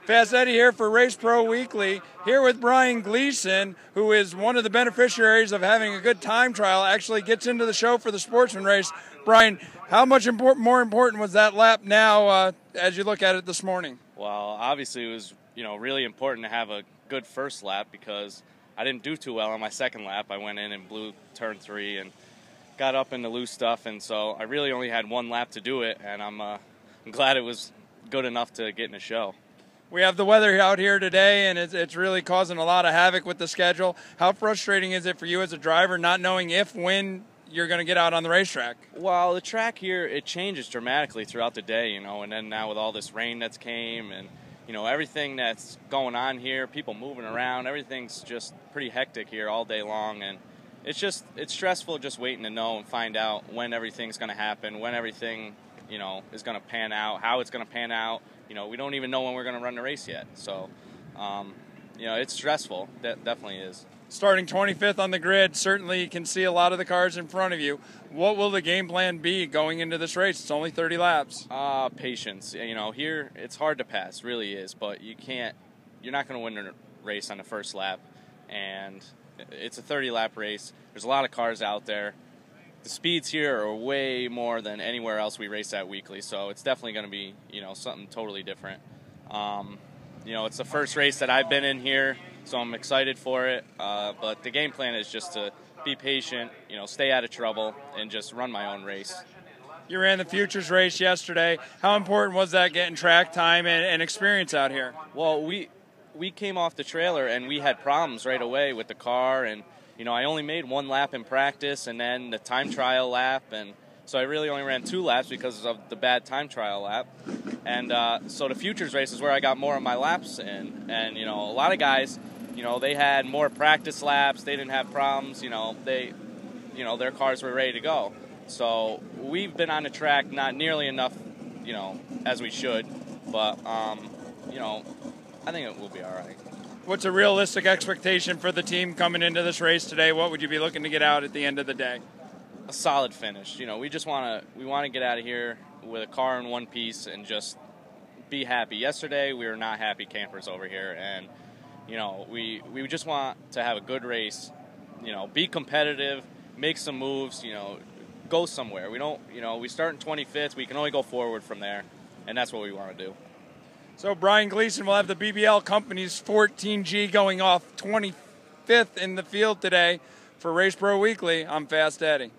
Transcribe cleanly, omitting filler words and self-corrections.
Fast Eddie here for Race Pro Weekly, here with Brian Gleason, who is one of the beneficiaries of having a good time trial, actually gets into the show for the sportsman race. Brian, how much more important was that lap now as you look at it this morning? Well, obviously it was really important to have a good first lap because I didn't do too well on my second lap. I went in and blew turn 3 and got up into loose stuff, and so I really only had one lap to do it, and I'm glad it was good enough to get in the show. We have the weather out here today, and it's really causing a lot of havoc with the schedule. How frustrating is it for you as a driver not knowing when you're going to get out on the racetrack? Well, the track here, it changes dramatically throughout the day, and then now with all this rain that's came and, everything that's going on here, people moving around, everything's just pretty hectic here all day long, and it's stressful just waiting to know and find out when everything's going to happen, when everything, is going to pan out, how it's going to pan out. We don't even know when we're going to run the race yet. So, it's stressful. That definitely is. Starting 25th on the grid, certainly you can see a lot of the cars in front of you. What will the game plan be going into this race? It's only 30 laps. Patience. Here it's hard to pass, really is, but you're not going to win a race on the first lap, and it's a 30-lap race. There's a lot of cars out there. The speeds here are way more than anywhere else we race at weekly, so it's definitely going to be, something totally different. It's the first race that I've been in here, so I'm excited for it. But the game plan is just to be patient, stay out of trouble, and just run my own race. You ran the Futures race yesterday. How important was that getting track time and experience out here? Well, we came off the trailer and we had problems right away with the car, and I only made one lap in practice and then the time trial lap, and so I really only ran 2 laps because of the bad time trial lap. And so the Futures race is where I got more of my laps in. And, a lot of guys, they had more practice laps. They didn't have problems. Their cars were ready to go. So we've been on the track not nearly enough, as we should. But, I think it will be all right. What's a realistic expectation for the team coming into this race today? What would you be looking to get out at the end of the day? A solid finish. We want to get out of here with a car in one piece and just be happy. Yesterday we were not happy campers over here, and we just want to have a good race. Be competitive, make some moves. Go somewhere. We start in 25th. We can only go forward from there, and that's what we want to do. So Brian Gleason will have the BBL Company's 14G going off 25th in the field today. For Race Pro Weekly, I'm Fast Eddie.